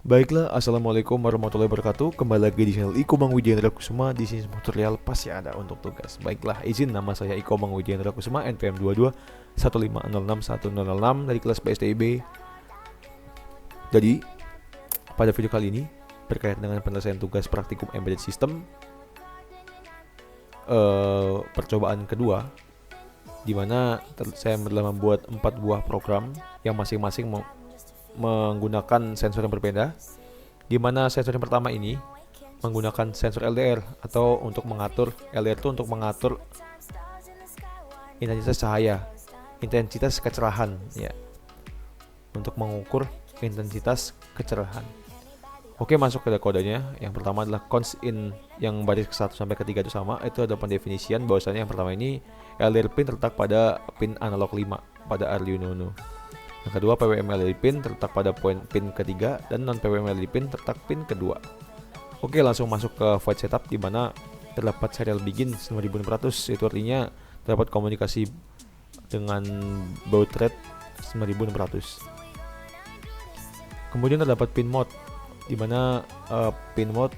Baiklah, assalamualaikum warahmatullahi wabarakatuh. Kembali lagi di channel Iko Bang Widiandra Kusuma. Di sini semua tutorial pasti ada untuk tugas. Baiklah, izin nama saya Iko Bang Widiandra Kusuma, NPM 22 1506106 dari kelas PSTIB. Jadi, pada video kali ini berkaitan dengan penyelesaian tugas praktikum embedded system percobaan kedua, di mana saya telah membuat 4 buah program yang masing-masing menggunakan sensor yang berbeda, di mana sensor yang pertama ini menggunakan sensor LDR atau untuk mengatur LDR itu untuk mengatur intensitas cahaya, intensitas kecerahan ya, untuk mengukur intensitas kecerahan. Oke, masuk ke kodenya. Yang pertama adalah const in yang baris ke-1 sampai ke-3 itu sama. Itu ada pendefinisian bahwasanya yang pertama ini LDR pin terletak pada pin analog 5 pada Arduino Uno. Yang kedua, PWM LED pin terletak pada pin ketiga, dan non PWM LED pin terletak pin kedua. Oke, langsung masuk ke void setup, di mana terdapat serial begin 9600, itu artinya terdapat komunikasi dengan baud rate 9600. Kemudian terdapat pin mode, di mana pin mode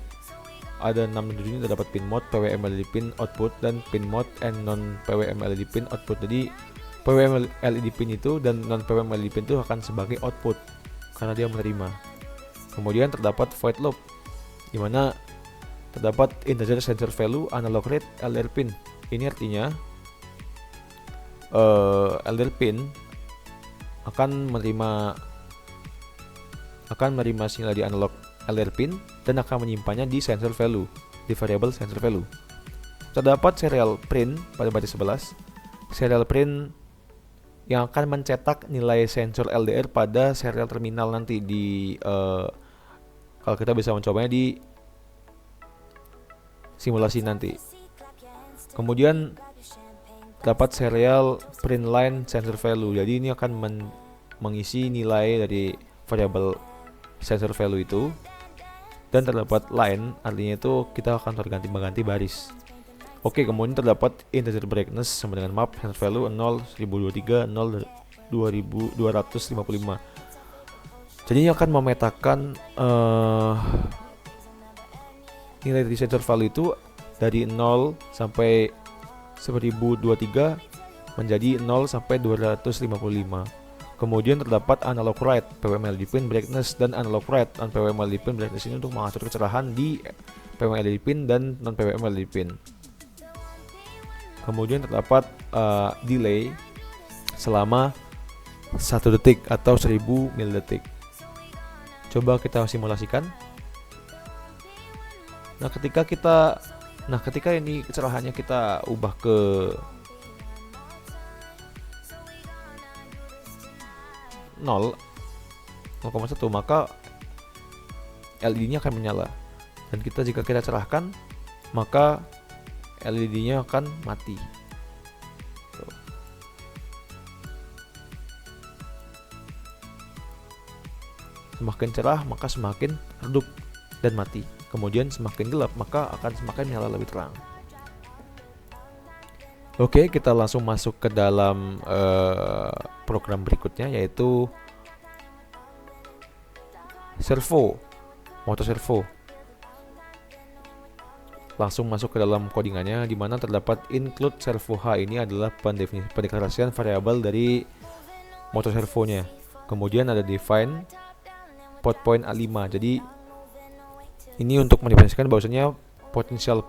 ada 6 ini, terdapat pin mode, PWM LED pin output, dan pin mode and non PWM LED pin output. Jadi PWM LED pin itu dan non PWM LED pin itu akan sebagai output karena dia menerima. Kemudian terdapat void loop, di mana terdapat integer sensor value analog rate LDR pin. Ini artinya LDR pin akan menerima sinyal di analog LDR pin dan akan menyimpannya di sensor value, di variable sensor value. Terdapat serial print pada baris 11. Serial print yang akan mencetak nilai sensor LDR pada serial terminal nanti di kalau kita bisa mencobanya di simulasi nanti. Kemudian dapat serial print line sensor value. Jadi ini akan mengisi nilai dari variable sensor value itu, dan terdapat line, artinya itu kita akan mengganti baris. Oke, kemudian terdapat integer brightness sama dengan map sensor value 0 1023 0 2255. Jadi ini akan memetakan nilai dari sensor value itu dari 0 sampai 1023 menjadi 0 sampai 255. Kemudian terdapat analog write, PWM LED pin brightness, dan analog write non PWM LED pin brightness ini untuk mengatur kecerahan di PWM LED pin dan non PWM LED pin. Kemudian terdapat delay selama 1 detik atau 1000 milidetik. Coba kita simulasikan. Nah, ketika ini kecerahannya kita ubah ke 0,1, maka LED-nya akan menyala. Dan jika kita cerahkan, maka LED-nya akan mati. Semakin cerah maka semakin redup dan mati. Kemudian semakin gelap maka akan semakin menyala lebih terang. Oke, kita langsung masuk ke dalam program berikutnya, yaitu motor servo. Langsung masuk ke dalam codingannya, di mana terdapat include servo H. Ini adalah pendeklarasian variabel dari motor servonya. Kemudian ada define pot point A5. Jadi ini untuk mendefinisikan bahwasanya potential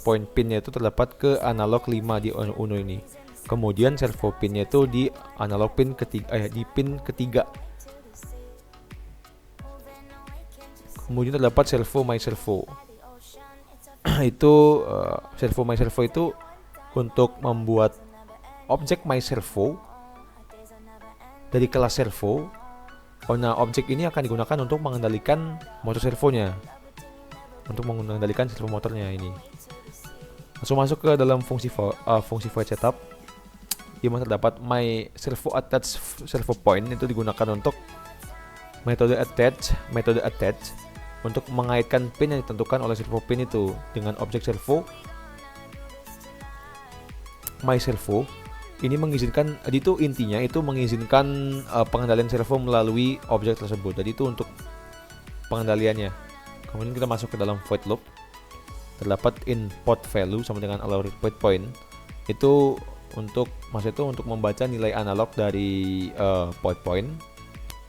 point pinnya itu terdapat ke analog 5 di Uno ini. Kemudian servo pinnya itu di analog pin ketiga, di pin ketiga. Kemudian terdapat servo my servo. Itu servo my servo itu untuk membuat objek my servo dari kelas servo. Nah, objek ini akan digunakan untuk mengendalikan motor servonya, untuk mengendalikan servo motornya ini. Langsung masuk ke dalam fungsi void setup, di mana terdapat my servo attach servo point. Itu digunakan untuk metode attach untuk mengaitkan pin yang ditentukan oleh servo pin itu dengan objek servo. My servo ini mengizinkan, itu intinya itu mengizinkan pengendalian servo melalui objek tersebut. Jadi itu untuk pengendaliannya. Kemudian kita masuk ke dalam void loop. Terdapat input value sama dengan allow read point. Itu untuk membaca nilai analog dari point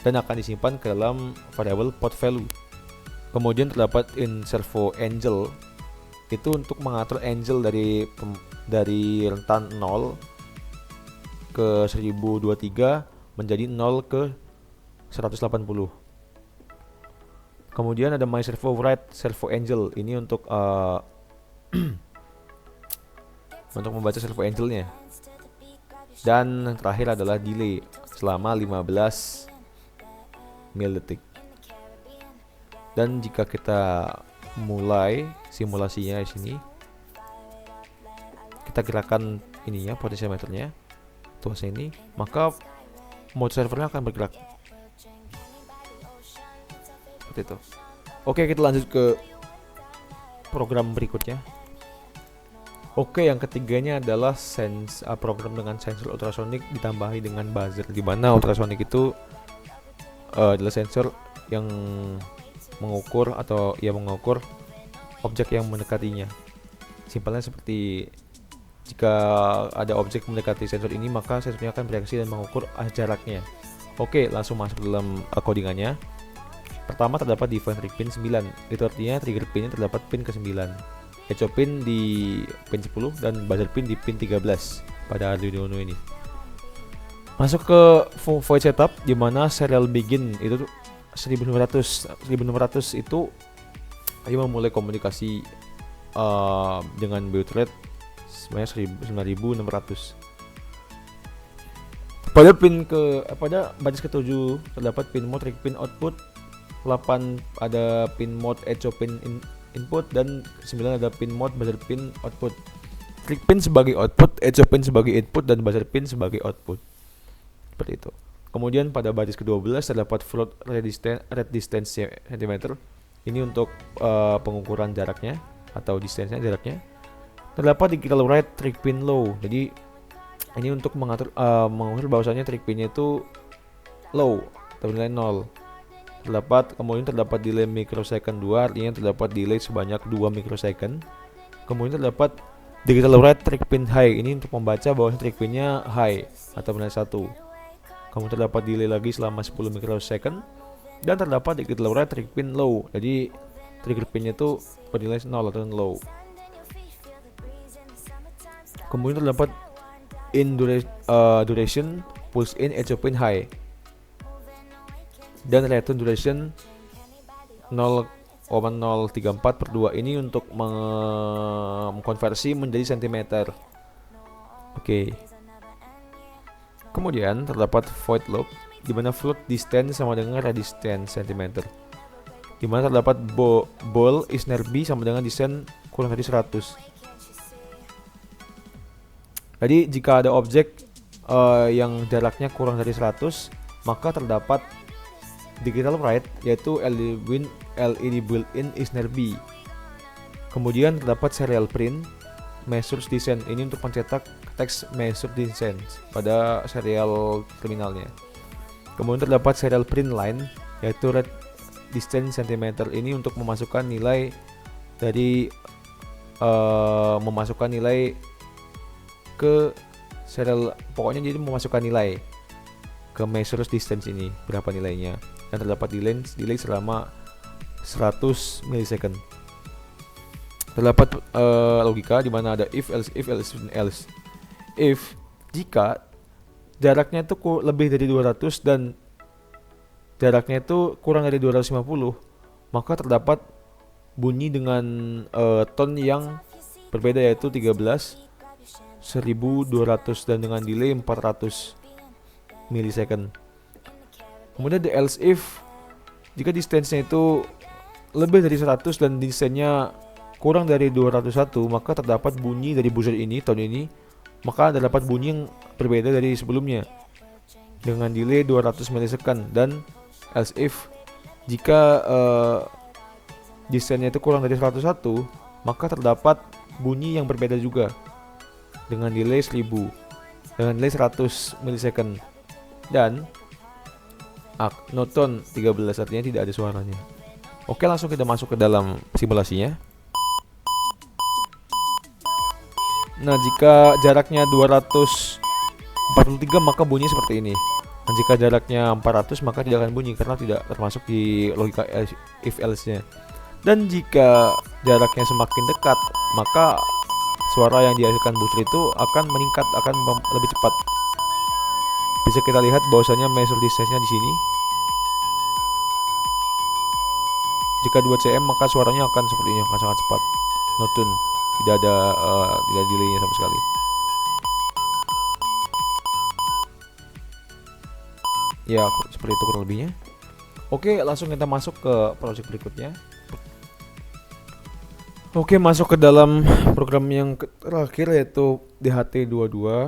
dan akan disimpan ke dalam variabel port value. Kemudian terdapat in servo angel, itu untuk mengatur angel dari rentan 0 ke 1023 menjadi 0 ke 180. Kemudian ada my servo write servo angel, ini untuk untuk membaca servo angelnya. Dan terakhir adalah delay selama 15 milidetik. Dan jika kita mulai simulasinya di sini, kita gerakan ininya potentiometernya, tuasnya ini, maka mode servernya akan bergerak seperti itu. Oke, kita lanjut ke program berikutnya. Oke, yang ketiganya adalah program dengan sensor ultrasonic ditambahi dengan buzzer, di mana ultrasonic itu adalah sensor yang mengukur objek yang mendekatinya. Simpelnya seperti jika ada objek mendekati sensor ini, maka sensornya akan bereaksi dan mengukur jaraknya. Oke, langsung masuk dalam codingannya. Pertama terdapat define trig pin 9, itu artinya trigger pinnya terdapat pin ke-9. Echo pin di pin 10 dan buzzer pin di pin 13 pada Arduino Uno ini. Masuk ke void setup, di mana serial begin itu 1900 itu ayo memulai komunikasi dengan baud rate sebanyak 9600. Pada baris ke-7 terdapat pin mode trig pin output, 8 ada pin mode echo pin input, dan 9 ada pin mode buzzer pin output. Trig pin sebagai output, echo pin sebagai input, dan buzzer pin sebagai output. Seperti itu. Kemudian pada baris ke-12 terdapat float red distance cm. Ini untuk pengukuran jaraknya atau distance-nya, jaraknya. Terdapat digital write trig pin low. Jadi ini untuk mengatur bahwasanya trig pinnya itu low atau nilai 0. Kemudian terdapat delay microsecond 2, artinya terdapat delay sebanyak 2 microsecond. Kemudian terdapat digital write trig pin high, ini untuk membaca bahwa trig pinnya high atau nilai 1. Kemudian terdapat delay lagi selama 10 microsecond, dan terdapat digital write trig pin low, jadi trigger pinnya itu bernilai 0 atau low. Kemudian terdapat in duration pulse in echo pin high, dan return duration 0,034/2, ini untuk mengkonversi menjadi sentimeter. Oke. Kemudian terdapat void loop, di mana float distance sama dengan resistance cm. Di mana terdapat ball is near B sama dengan distance kurang dari 100. Jadi jika ada objek yang jaraknya kurang dari 100, maka terdapat digital write, yaitu LED built-in is near B. Kemudian terdapat serial print measures distance, ini untuk mencetak teks measure distance pada serial terminalnya. Kemudian terdapat serial print line, yaitu read distance cm, ini untuk memasukkan nilai dari ke serial, pokoknya jadi memasukkan nilai ke measures distance ini berapa nilainya. Dan terdapat delay selama 100 milisecond. Terdapat logika di mana ada if else, dan else. If jika jaraknya itu lebih dari 200 dan jaraknya itu kurang dari 250, maka terdapat bunyi dengan tone yang berbeda, yaitu 13, 1200, dan dengan delay 400 milisecond. Kemudian the else if jika distance-nya itu lebih dari 100 dan distance-nya kurang dari 201, maka terdapat bunyi dari buzzer ini, tone ini, maka terdapat bunyi yang berbeda dari sebelumnya dengan delay 200 milisecond. Dan else if jika distance-nya itu kurang dari 101, maka terdapat bunyi yang berbeda juga dengan delay 1000 dengan delay 100 milisecond. Dan no tone 13, artinya tidak ada suaranya. Oke, langsung kita masuk ke dalam simulasinya. Nah, jika jaraknya 243 maka bunyi seperti ini. Dan jika jaraknya 400 maka tidak akan bunyi karena tidak termasuk di logika if else-nya. Dan jika jaraknya semakin dekat, maka suara yang dihasilkan buzzer itu akan meningkat, akan lebih cepat. Bisa kita lihat bahwasanya measure distance-nya di sini. Jika 2 cm maka suaranya akan seperti ini, akan sangat cepat. No tune, tidak ada delay-nya sama sekali. Ya, seperti itu kurang lebihnya. Oke, langsung kita masuk ke project berikutnya. Oke, masuk ke dalam program yang terakhir yaitu DHT22.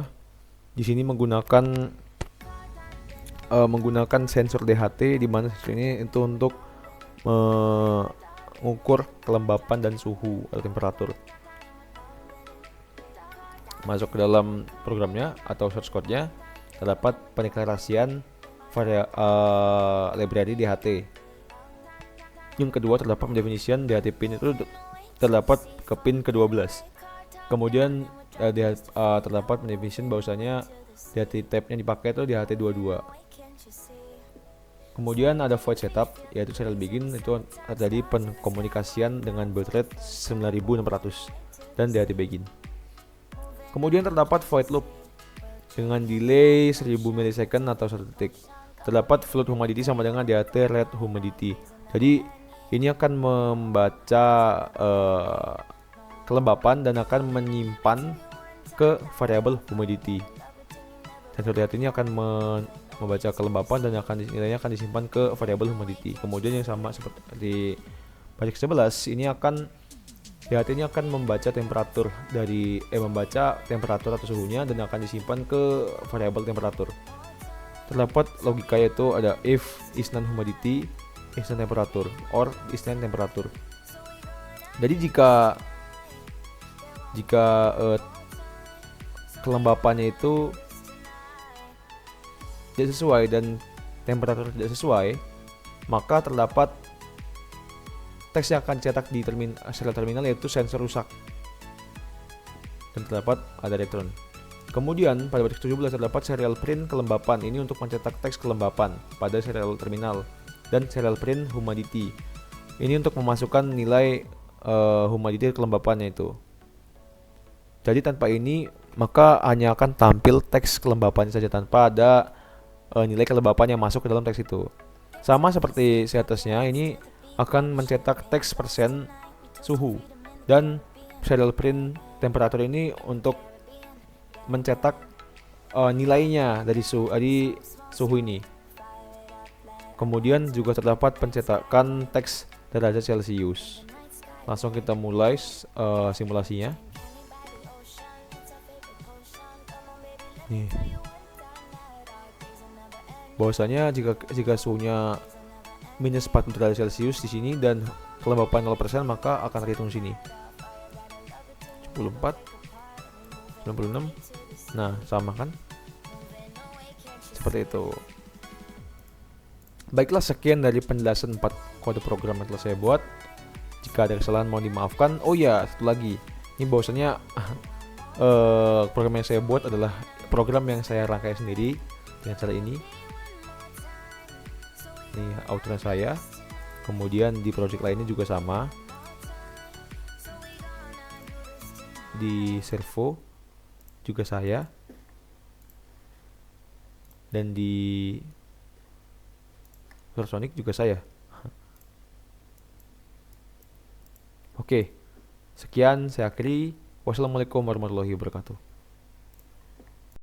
Di sini menggunakan sensor DHT, di mana sensor ini itu untuk mengukur kelembapan dan suhu atau temperatur. Masuk ke dalam programnya atau source code-nya, terdapat pendeklarasian library DHT. Yang kedua terdapat definition DHT pin, itu terdapat ke pin ke-12. Kemudian terdapat definition bahwasanya DHT type-nya dipakai itu DHT22. Kemudian ada void setup, yaitu serial begin, itu terjadi penkomunikasian dengan baud rate 9600 dan DHT begin. Kemudian terdapat void loop dengan delay 1000 milisecond atau 1 detik. Terdapat float humidity sama dengan DHT rate humidity. Jadi ini akan membaca kelembapan dan akan menyimpan ke variabel humidity. Sensor DHT ini akan membaca kelembapan dan nilainya akan disimpan ke variabel humidity. Kemudian yang sama seperti di project 11, DHT ini akan membaca temperatur atau suhunya dan akan disimpan ke variabel temperatur. Terdapat logika yaitu ada if is non humidity, is non temperatur, or is non temperatur. Jadi jika kelembapannya itu tidak sesuai dan temperatur tidak sesuai, maka terdapat teks yang akan cetak di serial terminal yaitu sensor rusak dan terdapat ada elektron. Kemudian pada baris 17 terdapat serial print kelembapan, ini untuk mencetak teks kelembapan pada serial terminal, dan serial print humidity, ini untuk memasukkan nilai humidity kelembapannya itu. Jadi tanpa ini maka hanya akan tampil teks kelembapannya saja tanpa ada nilai kelembapan yang masuk ke dalam teks itu. Sama seperti seattesnya, ini akan mencetak teks persen suhu, dan serial print temperatur ini untuk mencetak nilainya dari suhu ini. Kemudian juga terdapat pencetakan teks derajat Celcius. Langsung kita mulai simulasinya. Nih, bahwasanya jika suhunya minus 40 derajat Celcius di sini dan kelembapan 0%, maka akan terhitung sini 74, 96. Nah, sama kan? Seperti itu. Baiklah, sekian dari penjelasan 4 kode program yang telah saya buat. Jika ada kesalahan mohon dimaafkan. Oh ya, satu lagi. Ini bahwasanya program yang saya buat adalah program yang saya rangkai sendiri dengan cara ini. Ini outline saya. Kemudian di project lainnya juga sama. Di servo juga saya, dan di Supersonic juga saya. Oke, sekian saya akhiri. Wassalamualaikum warahmatullahi wabarakatuh.